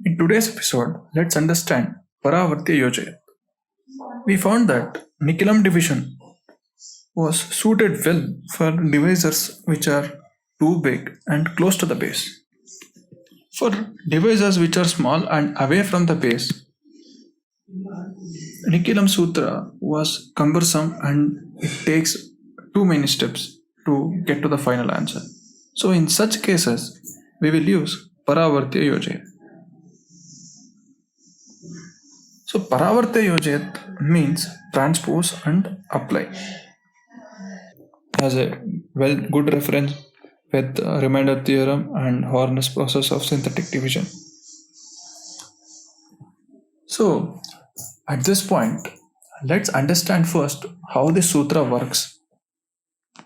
In today's episode, let's understand Paravartya Yojayet. We found that Nikilam division was suited well for divisors which are too big and close to the base. For divisors which are small and away from the base, Nikilam Sutra was cumbersome and it takes too many steps to get to the final answer. So, in such cases, we will use Paravartya Yojayet. So, Paravartya Yojayet means transpose and apply. Has a good reference with remainder theorem and Horner's process of synthetic division. So, at this point, let's understand first how the sutra works,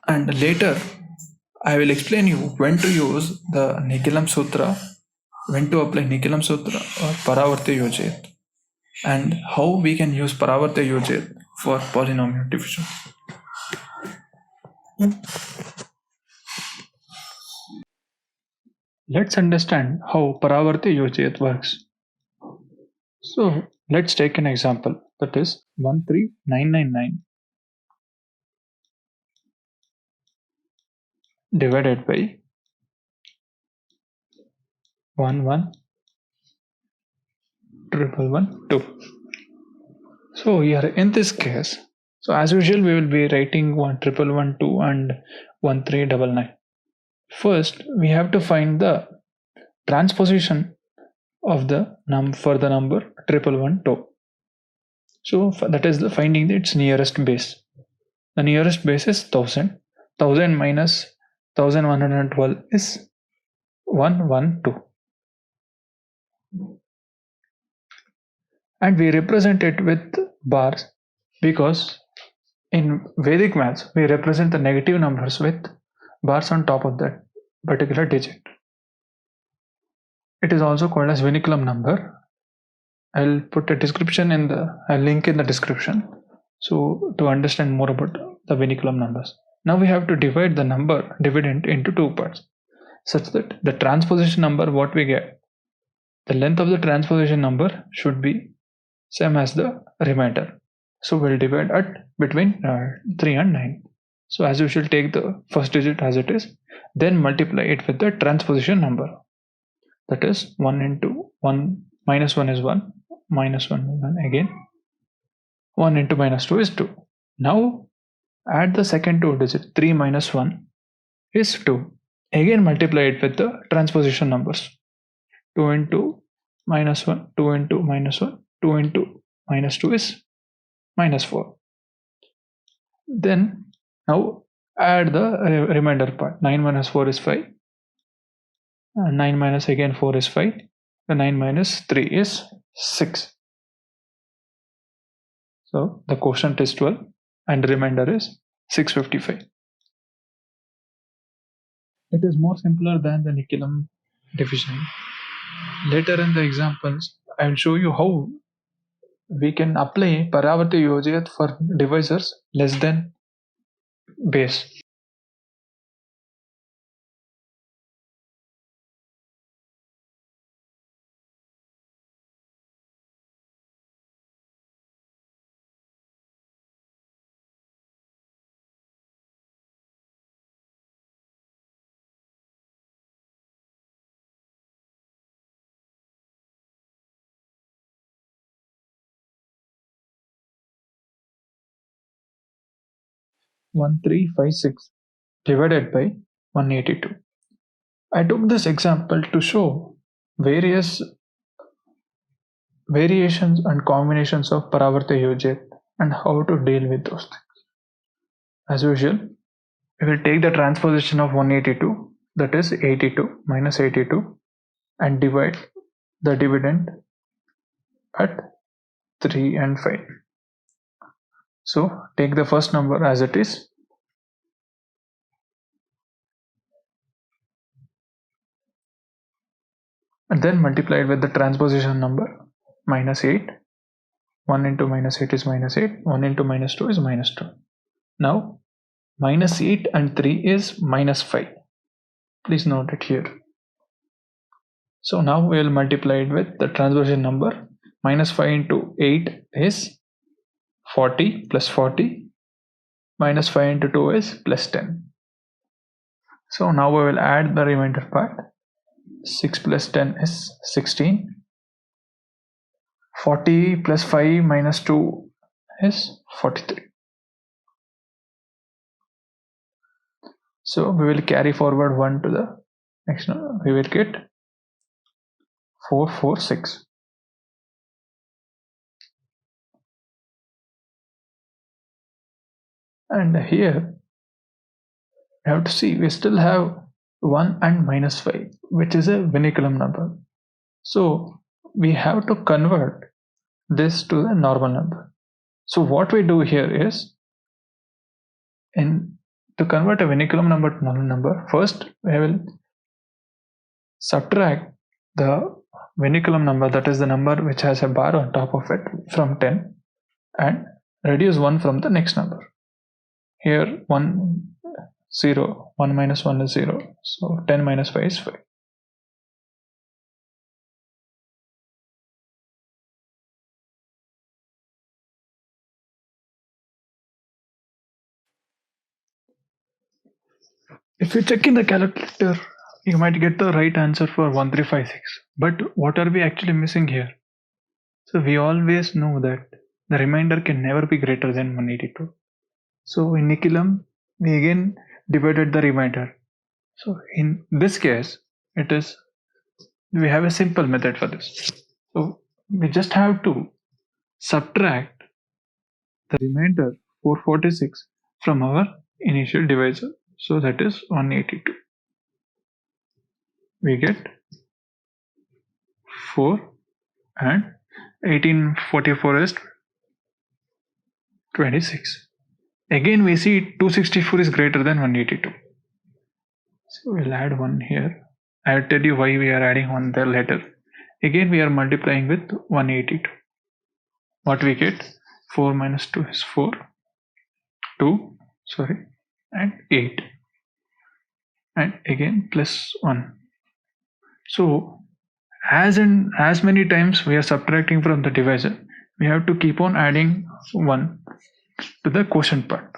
and later I will explain you when to use the Nikilam Sutra, when to apply Nikilam Sutra or Paravartya Yojayet, and how we can use Paravartya Yojayet for polynomial division. Let's understand how Paravartya Yojayet works. So let's take an example, that is 13999 divided by 11112. So here in this case, so as usual we will be writing 11112 and 1399. First we have to find the transposition of the for the number 1112. So that is the finding its nearest base. The nearest base is 1000. 1000 minus 1112 is 112. And we represent it with bars because in Vedic maths we represent the negative numbers with bars on top of that particular digit. It is also called as vinculum number. I'll put a description in a link in the description, so to understand more about the vinculum numbers. Now we have to divide the number dividend into two parts, such that the transposition number what we get, the length of the transposition number should be same as the remainder. So we'll divide at between 3 and 9. So as you should take the first digit as it is, then multiply it with the transposition number. That is 1 into 1 minus 1 is 1, minus 1 is 1 again. 1 into minus 2 is 2. Now add the second two digits, 3 minus 1 is 2. Again multiply it with the transposition numbers. 2 into minus 1, 2 into minus 1, 2 into minus 2 is minus 4. Then now add the remainder part. 9 minus 4 is 5. 9 minus again 4 is 5. The 9 minus 3 is 6. So the quotient is 12 and the remainder is 655. It is more simpler than the Nikilam division. Later in the examples, I will show you how we can apply Paravartya Yojayet for divisors less than base. One three five six divided by 182. I took this example to show various variations and combinations of Paravartya Yojayet and how to deal with those things. As usual, we will take the transposition of 182, that is 82 minus 82, and divide the dividend at 3 and 5. So take the first number as it is, and then multiply it with the transposition number minus 8. 1 into minus 8 is minus 8. 1 into minus 2 is minus 2. Now minus 8 and 3 is minus 5. Please note it here. So now we will multiply it with the transposition number. Minus 5 into 8 is 40 plus 40. Minus 5 into 2 is plus 10. So now we will add the remainder part. 6 plus 10 is 16. 40 plus 5 minus 2 is 43. So we will carry forward 1 to the next number. We will get 446. And here we have to see we still have 1 and minus 5, which is a vinculum number. So we have to convert this to the normal number. So what we do here is, to convert a vinculum number to normal number, first we will subtract the vinculum number, that is the number which has a bar on top of it, from 10, and reduce 1 from the next number. Here 1, 0, 1 minus 1 is 0, so 10 minus 5 is 5. If you check in the calculator, you might get the right answer for 1356. But what are we actually missing here? So we always know that the remainder can never be greater than 182. So in vinculum, we again divided the remainder. So in this case, we have a simple method for this. So we just have to subtract the remainder 446 from our initial divisor. So that is 182. We get 4 and 1844 is 26. Again we see 264 is greater than 182. So we'll add 1 here. I'll tell you why we are adding 1 there later. Again we are multiplying with 182. What we get? 4 minus 2 is 4. 2, and 8. And again plus 1. So as many times we are subtracting from the divisor, we have to keep on adding 1 to the quotient part.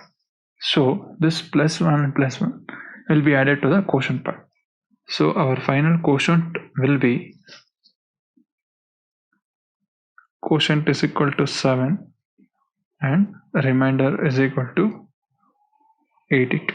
So this plus 1 and plus 1 will be added to the quotient part. So our final quotient will be, quotient is equal to 7 and remainder is equal to 82.